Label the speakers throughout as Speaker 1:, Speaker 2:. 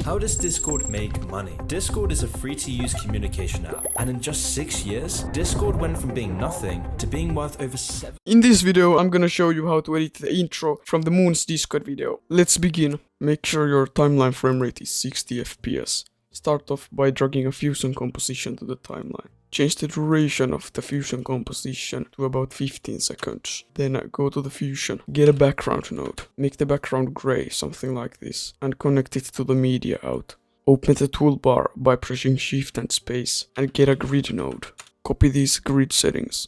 Speaker 1: How does Discord make money? Discord is a free-to-use communication app, and in just 6 years, Discord went from being nothing to being worth over 7.
Speaker 2: In this video, I'm gonna show you how to edit the intro from the Moon's Discord video. Let's begin. Make sure your timeline frame rate is 60 FPS. Start off by dragging a fusion composition to the timeline. Change the duration of the fusion composition to about 15 seconds. Then go to the fusion, get a background node, make the background gray, something like this, and connect it to the media out. Open the toolbar by pressing Shift and Space and get a grid node. Copy these grid settings.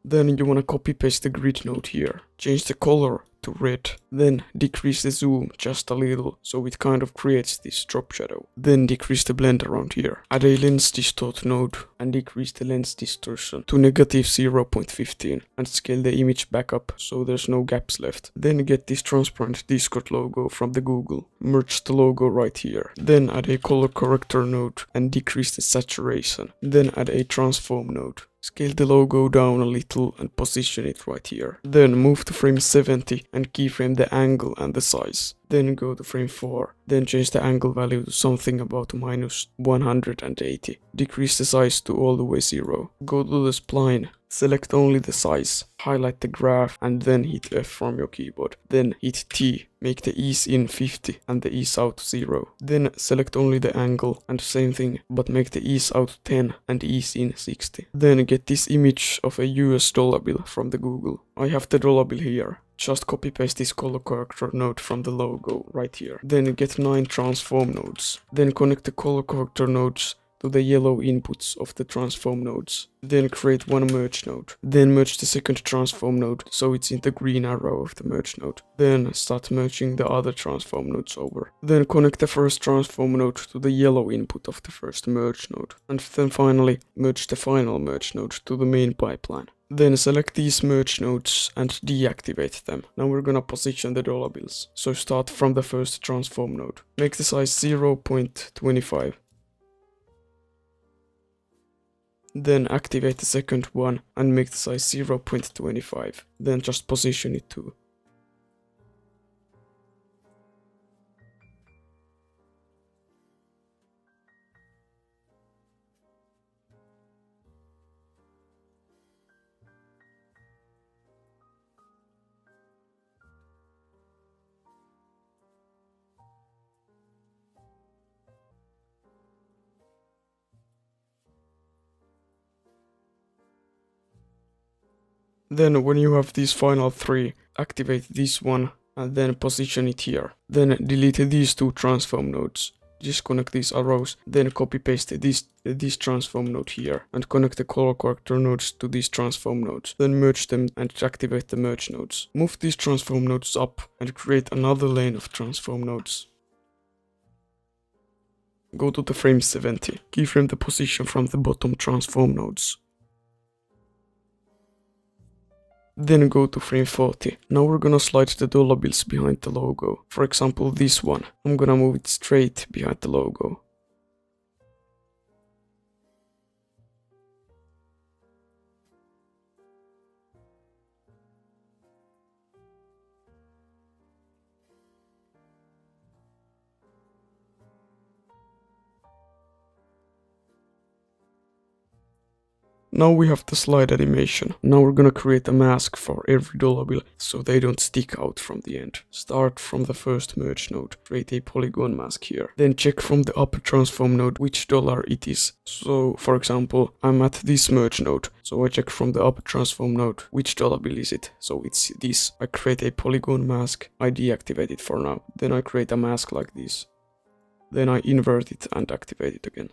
Speaker 2: Then you wanna copy paste the grid node here. Change the color to red. Then decrease the zoom just a little so it kind of creates this drop shadow. Then decrease the blend around here. Add a lens distort node and decrease the lens distortion to negative 0.15 and scale the image back up so there's no gaps left. Then get this transparent Discord logo from the Google. Merge the logo right here. Then add a color corrector node and decrease the saturation. Then add a transform node. Scale the logo down a little and position it right here. Then move to frame 70 and keyframe the angle and the size. Then go to frame 4. Then change the angle value to something about minus 180. Decrease the size to all the way 0. Go to the spline. Select only the size. Highlight the graph and then hit F from your keyboard. Then hit T. Make the ease in 50 and the ease out 0. Then select only the angle and same thing, but make the ease out 10 and ease in 60. Then get this image of a US dollar bill from the Google. I have the dollar bill here. Just copy paste this color corrector node from the logo right here. Then get 9 transform nodes. Then connect the color corrector nodes to the yellow inputs of the transform nodes. Then create one merge node. Then merge the second transform node so it's in the green arrow of the merge node. Then start merging the other transform nodes over. Then connect the first transform node to the yellow input of the first merge node. And then finally merge the final merge node to the main pipeline. Then select these merge nodes and deactivate them. Now we're gonna position the dollar bills. So start from the first transform node. Make the size 0.25. Then activate the second one and make the size 0.25. Then just position it too. Then when you have these final 3, activate this one and then position it here. Then delete these 2 transform nodes. Disconnect these arrows, then copy paste this transform node here and connect the color corrector nodes to these transform nodes. Then merge them and activate the merge nodes. Move these transform nodes up and create another lane of transform nodes. Go to the frame 70. Keyframe the position from the bottom transform nodes. Then go to frame 40. Now we're gonna slide the dollar bills behind the logo. For example, this one. I'm gonna move it straight behind the logo. Now we have the slide animation. Now we're gonna create a mask for every dollar bill so they don't stick out from the end. Start from the first merge node. Create a polygon mask here. Then check from the upper transform node which dollar it is. So for example, I'm at this merge node. So I check from the upper transform node which dollar bill is it. So it's this. I create a polygon mask. I deactivate it for now. Then I create a mask like this. Then I invert it and activate it again.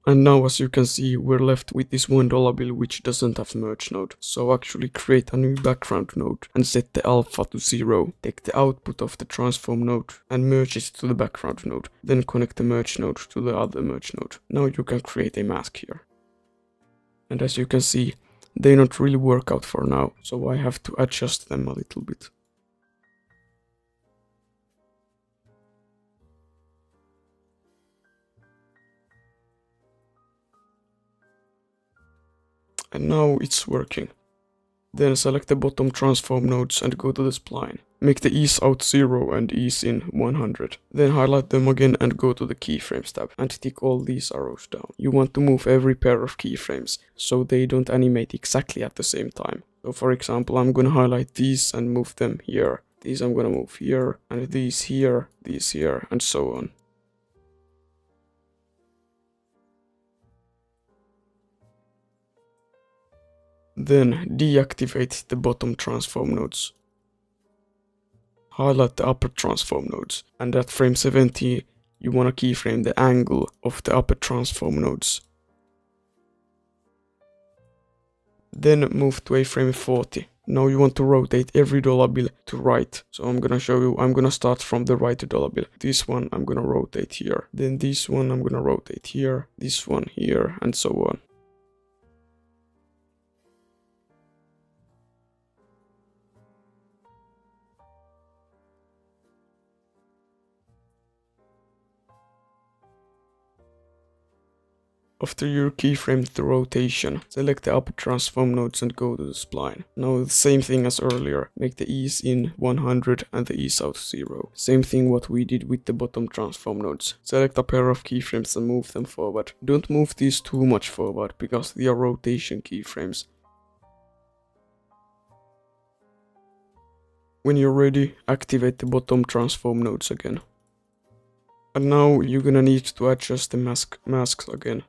Speaker 2: And now as you can see, we're left with this $1 bill which doesn't have merge node. So actually create a new background node and set the alpha to 0. Take the output of the transform node and merge it to the background node. Then connect the merge node to the other merge node. Now you can create a mask here. And as you can see, they don't really work out for now, so I have to adjust them a little bit. And now it's working. Then select the bottom transform nodes and go to the spline. Make the ease out 0 and ease in 100. Then highlight them again and go to the keyframes tab and tick all these arrows down. You want to move every pair of keyframes so they don't animate exactly at the same time. So for example, I'm gonna highlight these and move them here. These I'm gonna move here, and these here, and so on. Then deactivate the bottom transform nodes. Highlight the upper transform nodes, and at frame 70 you wanna keyframe the angle of the upper transform nodes. Then move to a frame 40. Now you want to rotate every dollar bill to right. So I'm gonna show you, I'm gonna start from the right dollar bill. This one I'm gonna rotate here. Then this one I'm gonna rotate here. This one here, and so on. After you keyframed the rotation, select the upper transform nodes and go to the spline. Now the same thing as earlier, make the ease in 100 and the ease out 0. Same thing what we did with the bottom transform nodes. Select a pair of keyframes and move them forward. Don't move these too much forward because they are rotation keyframes. When you're ready, activate the bottom transform nodes again. And now you're gonna need to adjust the masks again.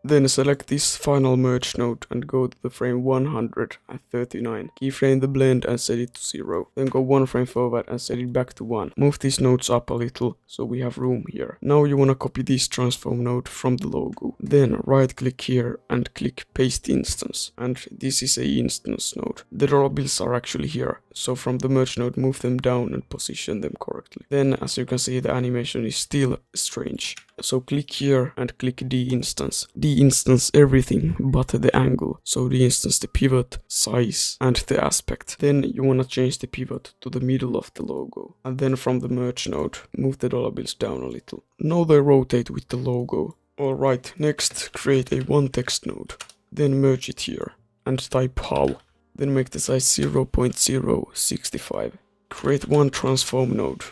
Speaker 2: Then select this final merge node and go to the frame 139. Keyframe the blend and set it to 0. Then go one frame forward and set it back to 1. Move these nodes up a little so we have room here. Now you wanna copy this transform node from the logo. Then right click here and click paste instance. And this is a instance node. The drawbills are actually here. So from the merge node move them down and position them correctly. Then as you can see the animation is still strange. So click here and click de-instance. De-instance everything but the angle. So de-instance the pivot, size and the aspect. Then you wanna change the pivot to the middle of the logo. And then from the merge node, move the dollar bills down a little. Now they rotate with the logo. Alright, next create a one text node. Then merge it here and type how. Then make the size 0.065. Create one transform node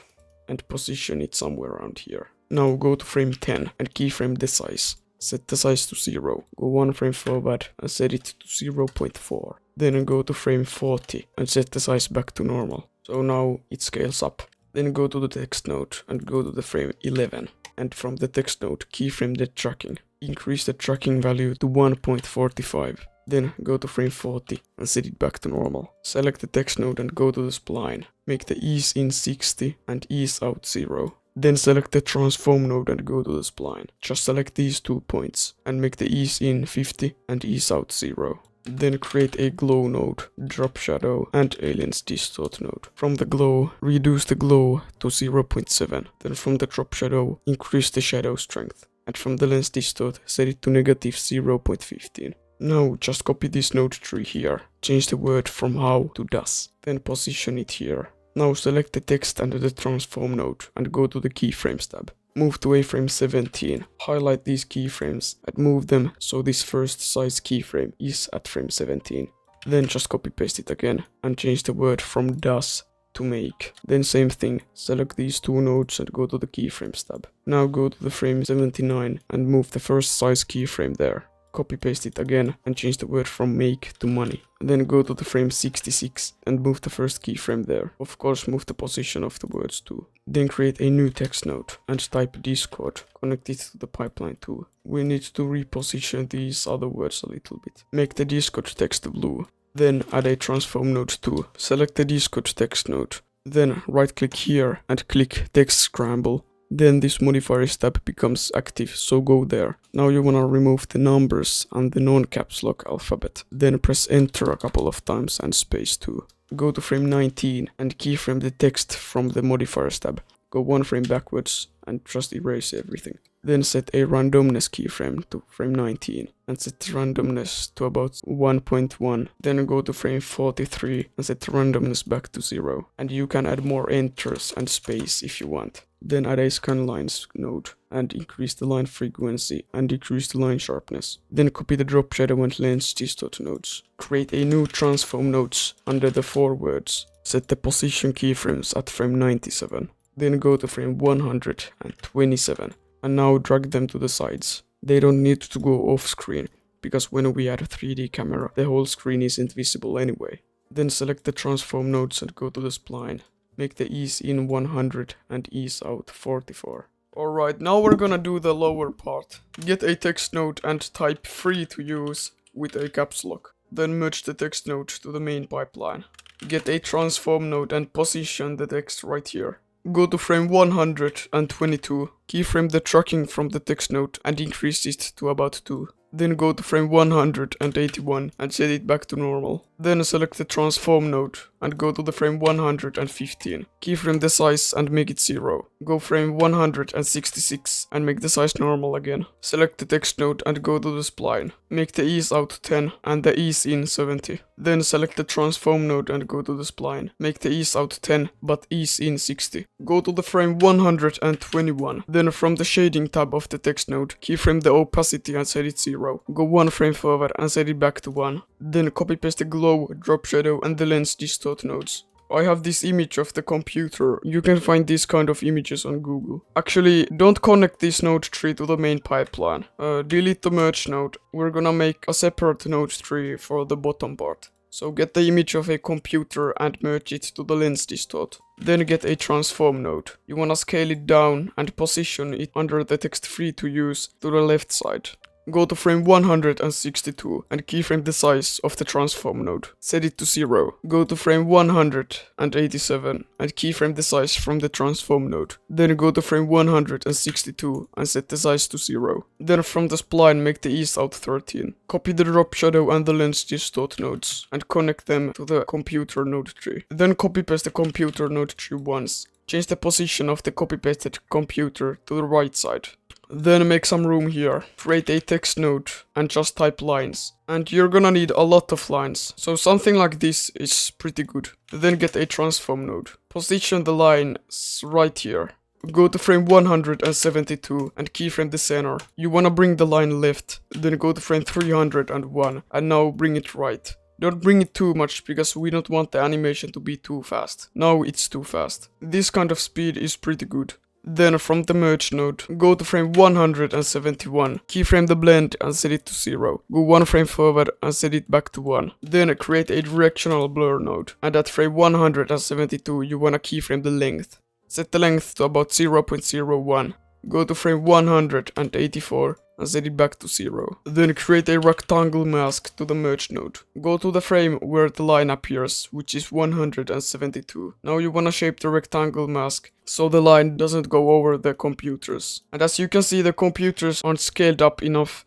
Speaker 2: and position it somewhere around here. Now go to frame 10 and keyframe the size. Set the size to 0. Go one frame forward and set it to 0.4. Then go to frame 40 and set the size back to normal. So now it scales up. Then go to the text node and go to the frame 11. And from the text node keyframe the tracking. Increase the tracking value to 1.45. Then go to frame 40 and set it back to normal. Select the text node and go to the spline. Make the ease in 60 and ease out 0. Then select the transform node and go to the spline. Just select these 2 points and make the ease in 50 and ease out 0. Then create a glow node, drop shadow and aliens distort node. From the glow, reduce the glow to 0.7. Then from the drop shadow, increase the shadow strength. And from the lens distort, set it to negative 0.15. Now just copy this node tree here. Change the word from how to does. Then position it here. Now select the text under the transform node and go to the keyframes tab. Move to a frame 17. Highlight these keyframes and move them so this first size keyframe is at frame 17. Then just copy paste it again and change the word from does to make. Then same thing, select these two nodes and go to the keyframes tab. Now go to the frame 79 and move the first size keyframe there. Copy paste it again and change the word from make to money. Then go to the frame 66 and move the first keyframe there. Of course move the position of the words too. Then create a new text node and type Discord. Connect it to the pipeline too. We need to reposition these other words a little bit. Make the Discord text blue. Then add a transform node too. Select the Discord text node. Then right click here and click text scramble. Then this modifiers tab becomes active, so go there. Now you wanna remove the numbers and the non-caps lock alphabet. Then press enter a couple of times and space too. Go to frame 19 and keyframe the text from the modifiers tab. go 1 frame backwards and just erase everything. Then set a randomness keyframe to frame 19 and set randomness to about 1.1. Then go to frame 43 and set randomness back to 0. And you can add more enters and space if you want. Then add a scan lines node and increase the line frequency and decrease the line sharpness. Then copy the drop shadow and lens distort nodes. Create a new transform nodes under the forwards. Set the position keyframes at frame 97. Then go to frame 127 and now drag them to the sides. They don't need to go off screen because when we add a 3D camera, the whole screen isn't visible anyway. Then select the transform nodes and go to the spline. Make the ease in 100 and ease out 44. Alright, now we're gonna do the lower part. Get a text node and type free to use with a caps lock. Then merge the text node to the main pipeline. Get a transform node and position the text right here. Go to frame 122, keyframe the tracking from the text node and increase it to about 2. Then go to frame 181 and set it back to normal. Then select the transform node and go to the frame 115. Keyframe the size and make it 0. Go frame 166 and make the size normal again. Select the text node and go to the spline. Make the ease out 10 and the ease in 70. Then select the transform node and go to the spline. Make the ease out 10 but ease in 60. Go to the frame 121. Then from the shading tab of the text node, keyframe the opacity and set it 0. Go 1 frame forward and set it back to 1. Then copy paste the glow, drop shadow and the lens distort nodes. I have this image of the computer. You can find these kind of images on Google. Actually, don't connect this node tree to the main pipeline. Delete the merge node. We're gonna make a separate node tree for the bottom part. So get the image of a computer and merge it to the lens distort. Then get a transform node. You wanna scale it down and position it under the text free to use to the left side. Go to frame 162 and keyframe the size of the transform node. Set it to 0. Go to frame 187 and keyframe the size from the transform node. Then go to frame 162 and set the size to 0. Then from the spline make the ease out 13. Copy the drop shadow and the lens distort nodes and connect them to the computer node tree. Then copy paste the computer node tree once. Change the position of the copy pasted computer to the right side. Then make some room here, create a text node and just type lines. And you're gonna need a lot of lines, so something like this is pretty good. Then get a transform node. Position the lines right here. Go to frame 172 and keyframe the center. You wanna bring the line left, then go to frame 301 and now bring it right. Don't bring it too much because we don't want the animation to be too fast. Now it's too fast. This kind of speed is pretty good. Then from the merge node, go to frame 171, keyframe the blend and set it to 0. Go 1 frame forward and set it back to 1. Then create a directional blur node, and at frame 172 you wanna keyframe the length. Set the length to about 0.01. Go to frame 184 and set it back to 0. Then create a rectangle mask to the merge node. Go to the frame where the line appears, which is 172. Now you wanna shape the rectangle mask so the line doesn't go over the computers. And as you can see, the computers aren't scaled up enough.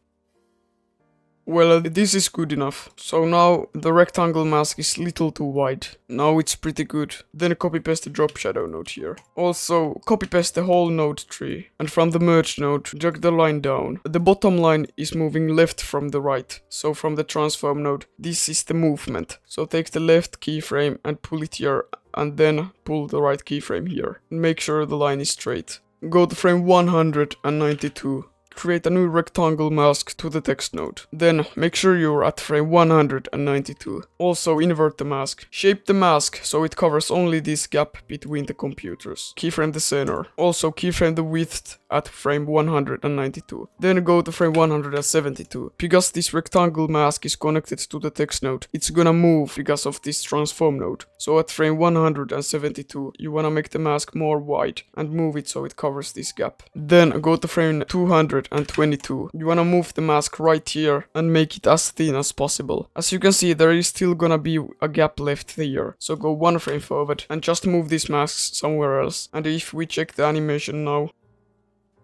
Speaker 2: Well, this is good enough. So now the rectangle mask is little too wide. Now it's pretty good. Then copy paste the drop shadow node here. Also copy paste the whole node tree. And from the merge node, drag the line down. The bottom line is moving left from the right. So from the transform node, this is the movement. So take the left keyframe and pull it here. And then pull the right keyframe here. And make sure the line is straight. Go to frame 192. Create a new rectangle mask to the text node. Then make sure you're at frame 192. Also invert the mask. Shape the mask so it covers only this gap between the computers. Keyframe the center. Also keyframe the width at frame 192. Then go to frame 172. Because this rectangle mask is connected to the text node, it's gonna move because of this transform node. So at frame 172, you wanna make the mask more wide and move it so it covers this gap. Then go to frame 222. You wanna move the mask right here and make it as thin as possible. As you can see, there is still gonna be a gap left here. So go 1 frame forward and just move these masks somewhere else. And if we check the animation now,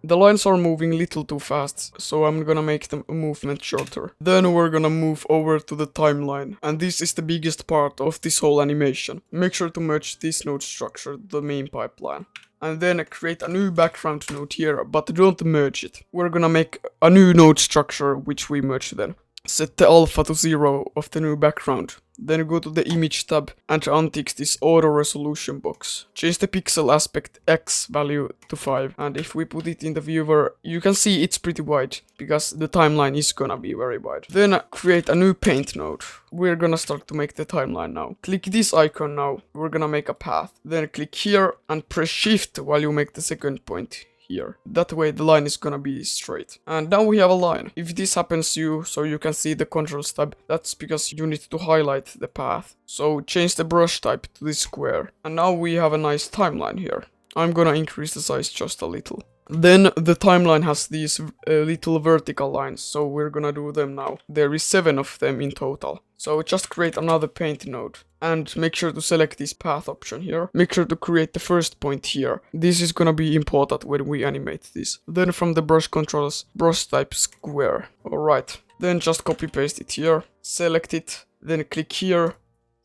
Speaker 2: the lines are moving a little too fast, so I'm gonna make the movement shorter. Then we're gonna move over to the timeline, and this is the biggest part of this whole animation. Make sure to merge this node structure to the main pipeline. and then create a new background node here, but don't merge it. We're gonna make a new node structure which we merge then. Set the alpha to 0 of the new background. Then go to the image tab and untick this auto resolution box. Change the pixel aspect X value to 5, and if we put it in the viewer, you can see it's pretty wide because the timeline is gonna be very wide. Then create a new paint node. We're gonna start to make the timeline now. Click this icon now. We're gonna make a path. Then click here and press shift while you make the second point here. That way the line is gonna be straight. And now we have a line. If this happens so you can see the controls tab, that's because you need to highlight the path. So change the brush type to this square. And now we have a nice timeline here. I'm gonna increase the size just a little. Then the timeline has these little vertical lines, so we're gonna do them now. There is 7 of them in total. So just create another paint node and make sure to select this path option here. Make sure to create the first point here. This is gonna be important when we animate this. Then from the brush controls, brush type square. Alright, then just copy paste it here, select it, then click here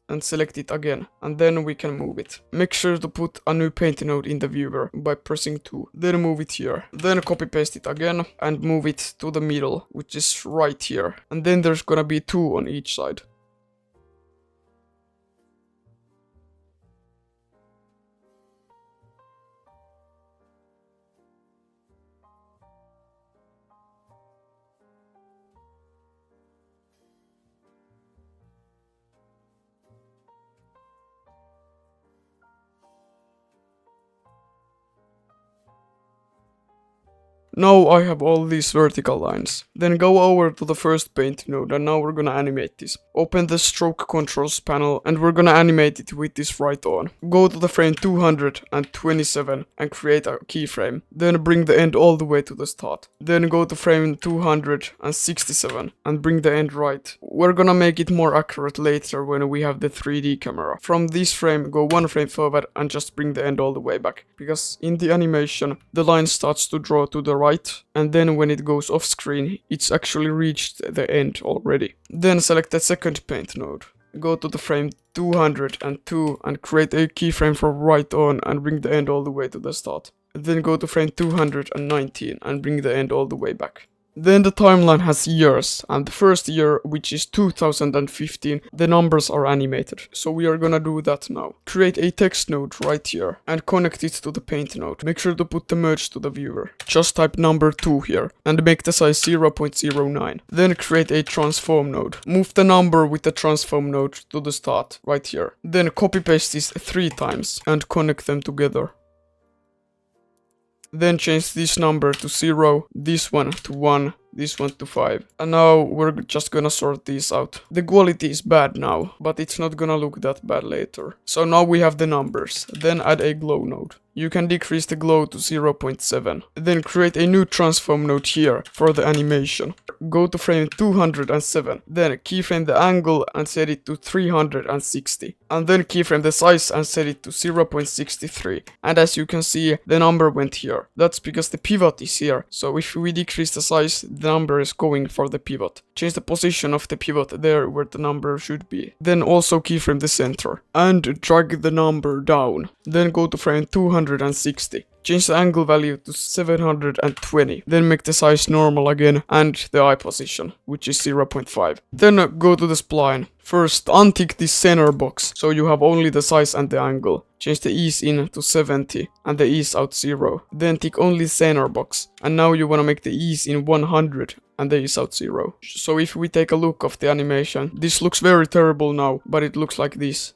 Speaker 2: and select it again, and then we can move it. Make sure to put a new paint node in the viewer by pressing 2, then move it here. Then copy paste it again and move it to the middle, which is right here. And then there's gonna be 2 on each side. Now I have all these vertical lines. Then go over to the first paint node, and now we're gonna animate this. Open the stroke controls panel and we're gonna animate it with this right on. Go to the frame 227 and create a keyframe. Then bring the end all the way to the start. Then go to frame 267 and bring the end right. We're gonna make it more accurate later when we have the 3D camera. From this frame, go 1 frame forward and just bring the end all the way back. Because in the animation, the line starts to draw to the right, and then when it goes off screen, it's actually reached the end already. Then select the second paint node. Go to the frame 202 and create a keyframe from right on and bring the end all the way to the start. Then go to frame 219 and bring the end all the way back. Then the timeline has years, and the first year, which is 2015, the numbers are animated. So we are gonna do that now. Create a text node right here and connect it to the paint node. Make sure to put the merge to the viewer. Just type number 2 here and make the size 0.09. Then create a transform node. Move the number with the transform node to the start right here. Then copy paste this 3 times and connect them together. Then change this number to 0, this one to 1, this one to 5. And now we're just gonna sort these out. The quality is bad now, but it's not gonna look that bad later. So now we have the numbers. Then add a glow node. You can decrease the glow to 0.7. Then create a new transform node here for the animation. Go to frame 207. Then keyframe the angle and set it to 360. And then keyframe the size and set it to 0.63. And as you can see, the number went here. That's because the pivot is here. So if we decrease the size, the number is going for the pivot. Change the position of the pivot there where the number should be. Then also keyframe the center. And drag the number down. Then go to frame 260. Change the angle value to 720. Then make the size normal again and the eye position, which is 0.5. Then go to the spline. First, untick this center box, so you have only the size and the angle. Change the ease in to 70 and the ease out 0. Then tick only center box. And now you wanna make the ease in 100 and the ease out 0. So if we take a look of the animation, this looks very terrible now, but it looks like this.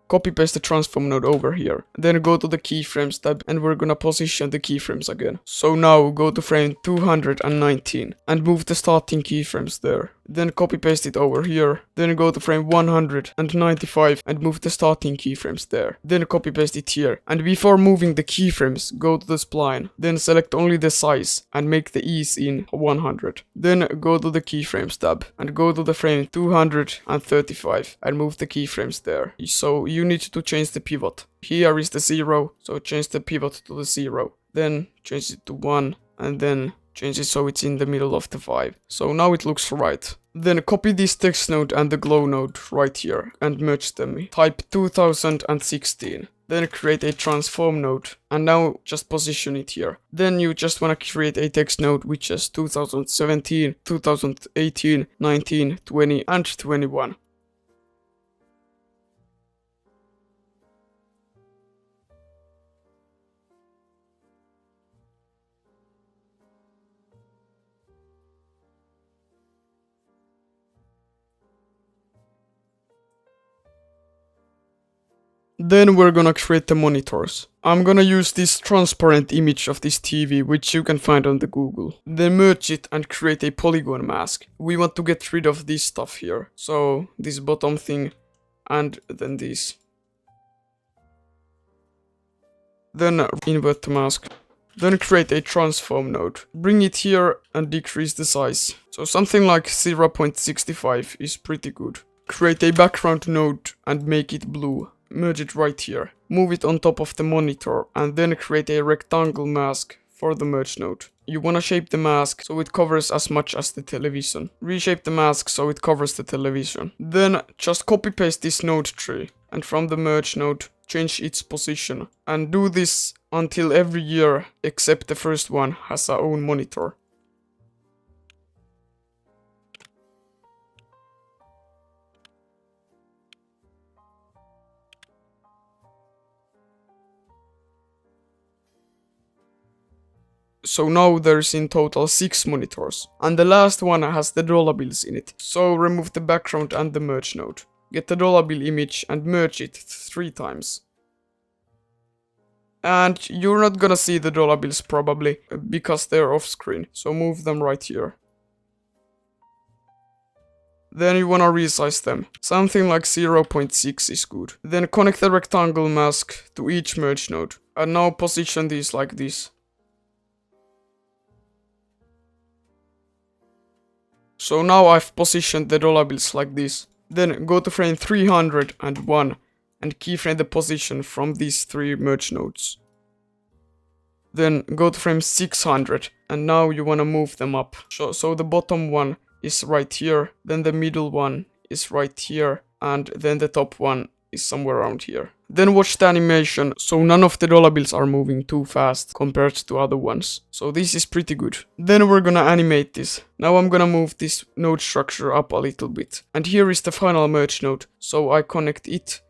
Speaker 2: Copy paste the transform node over here. Then go to the keyframes tab and we're gonna position the keyframes again. So now go to frame 219 and move the starting keyframes there. Then copy paste it over here. Then go to frame 195 and move the starting keyframes there. Then copy paste it here. And before moving the keyframes, go to the spline. Then select only the size and make the ease in 100. Then go to the keyframes tab and go to the frame 235 and move the keyframes there. So you need to change the pivot. Here is the 0, so change the pivot to the 0. Then change it to 1 and then change it so it's in the middle of the 5. So now it looks right. Then copy this text node and the glow node right here and merge them. Type 2016 then create a transform node, and now just position it here. Then you just want to create a text node which is 2017, 2018, 19, 20, and 21. Then we're gonna create the monitors. I'm gonna use this transparent image of this TV, which you can find on the Google. Then merge it and create a polygon mask. We want to get rid of this stuff here. So this bottom thing and then this. Then invert the mask. Then create a transform node. Bring it here and decrease the size. So something like 0.65 is pretty good. Create a background node and make it blue. Merge it right here. Move it on top of the monitor and then create a rectangle mask for the merge node. You wanna shape the mask so it covers as much as the television. Reshape the mask so it covers the television. Then just copy paste this node tree and from the merge node change its position. And do this until every year except the first one has our own monitor. So now there's in total 6 monitors. And the last one has the dollar bills in it. So remove the background and the merge node. Get the dollar bill image and merge it 3 times. And you're not gonna see the dollar bills probably because they're off screen. So move them right here. Then you wanna resize them. Something like 0.6 is good. Then connect the rectangle mask to each merge node. And now position these like this. So now I've positioned the dollar bills like this. Then go to frame 301 and keyframe the position from these 3 merge nodes. Then go to frame 600 and now you wanna move them up. So the bottom one is right here, then the middle one is right here, and then the top one is somewhere around here. Then watch the animation, so none of the dollar bills are moving too fast compared to other ones. So this is pretty good. Then we're gonna animate this. Now I'm gonna move this node structure up a little bit. And here is the final merge node, so I connect it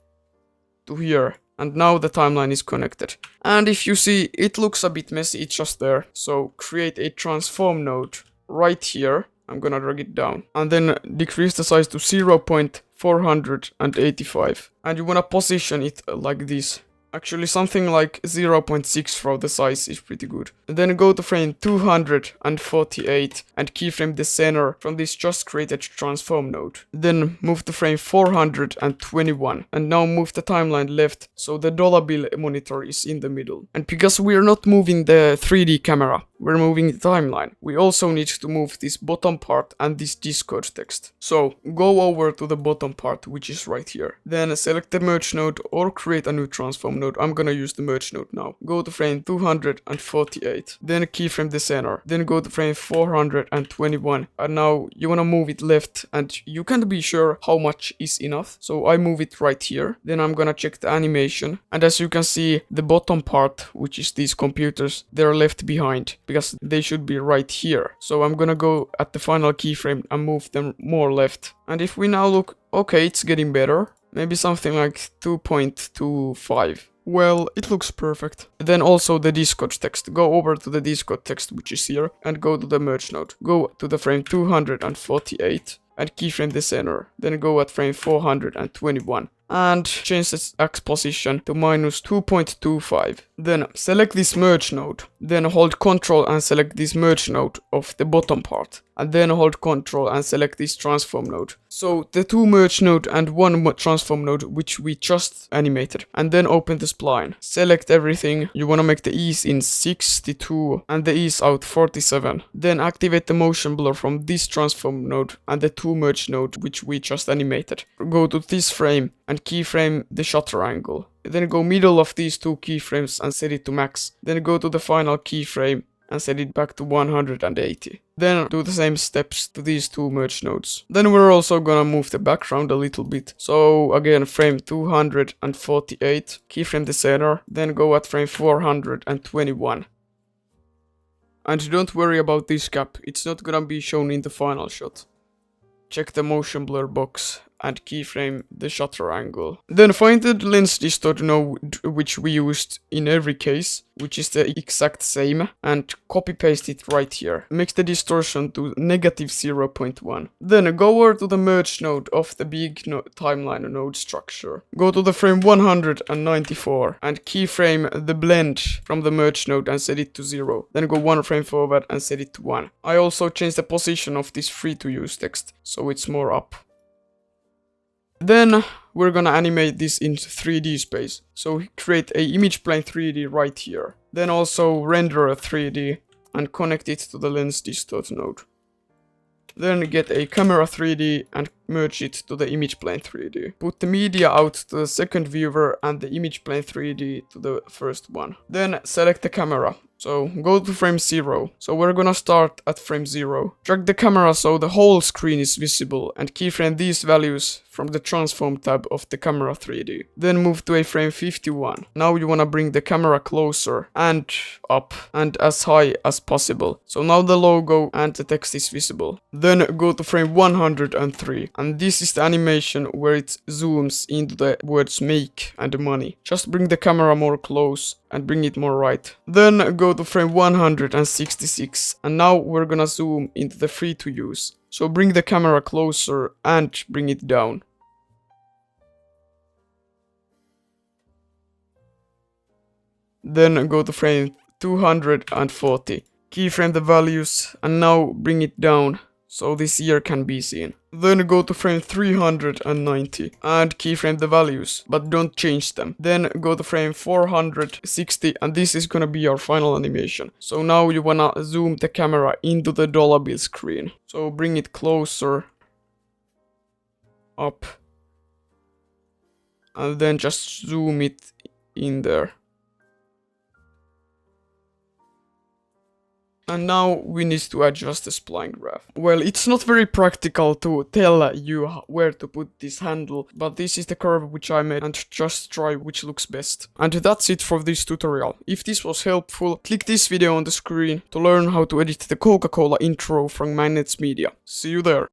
Speaker 2: to here. And now the timeline is connected. And if you see, it looks a bit messy, it's just there. So create a transform node right here. I'm gonna drag it down. And then decrease the size to 0.485. And you wanna position it like this. Actually, something like 0.6 for the size is pretty good. And then go to frame 248 and keyframe the center from this just created transform node. Then move to frame 421 and now move the timeline left so the dollar bill monitor is in the middle. And because we're not moving the 3D camera, we're moving the timeline, we also need to move this bottom part and this Discord text. So go over to the bottom part, which is right here. Then select the merge node or create a new transform node. I'm gonna use the merge node now. Go to frame 248. Then keyframe the center. Then go to frame 421. And now you wanna move it left and you can't be sure how much is enough. So I move it right here. Then I'm gonna check the animation. And as you can see, the bottom part, which is these computers, they're left behind because they should be right here. So I'm gonna go at the final keyframe and move them more left. And if we now look, okay, it's getting better. Maybe something like 2.25. Well, it looks perfect. Then also the Discord text. Go over to the Discord text, which is here, and go to the merge node. Go to the frame 248 and keyframe the center. Then go at frame 421 and change the X position to -2.25. Then select this merge node. Then hold Ctrl and select this merge node of the bottom part. And then hold Ctrl and select this transform node. So the 2 merge node and 1 transform node which we just animated. And then open the spline. Select everything. You wanna make the ease in 62 and the ease out 47. Then activate the motion blur from this transform node and the 2 merge node which we just animated. Go to this frame and keyframe the shutter angle. Then go middle of these 2 keyframes and set it to max. Then go to the final keyframe and set it back to 180. Then do the same steps to these two merge nodes. Then we're also gonna move the background a little bit. So again, frame 248, keyframe the center, then go at frame 421. And don't worry about this gap, it's not gonna be shown in the final shot. Check the motion blur box and keyframe the shutter angle. Then find the lens distort node which we used in every case, which is the exact same, and copy paste it right here. Make the distortion to negative 0.1. Then go over to the merge node of the big timeline node structure. Go to the frame 194 and keyframe the blend from the merge node and set it to 0. Then go one frame forward and set it to 1. I also changed the position of this free to use text, so it's more up. Then we're gonna animate this into 3D space. So create a image plane 3D right here. Then also render a 3D and connect it to the lens distort node. Then get a camera 3D and merge it to the image plane 3D. Put the media out to the second viewer and the image plane 3D to the first one. Then select the camera. So go to frame 0. So we're gonna start at frame 0. Drag the camera so the whole screen is visible and keyframe these values from the transform tab of the camera 3D. Then move to a frame 51. Now you wanna bring the camera closer and up and as high as possible. So now the logo and the text is visible. Then go to frame 103. And this is the animation where it zooms into the words make and money. Just bring the camera more close and bring it more right. Then go to frame 166 and now we're gonna zoom into the free to use. So bring the camera closer and bring it down. Then go to frame 240. Keyframe the values and now bring it down so this ear can be seen. Then go to frame 390 and keyframe the values, but don't change them. Then go to frame 460 and this is gonna be our final animation. So now you wanna zoom the camera into the dollar bill screen. So bring it closer, up, and then just zoom it in there. And now we need to adjust the spline graph. Well, it's not very practical to tell you where to put this handle, but this is the curve which I made and just try which looks best. And that's it for this tutorial. If this was helpful, click this video on the screen to learn how to edit the Coca-Cola intro from Magnets Media. See you there.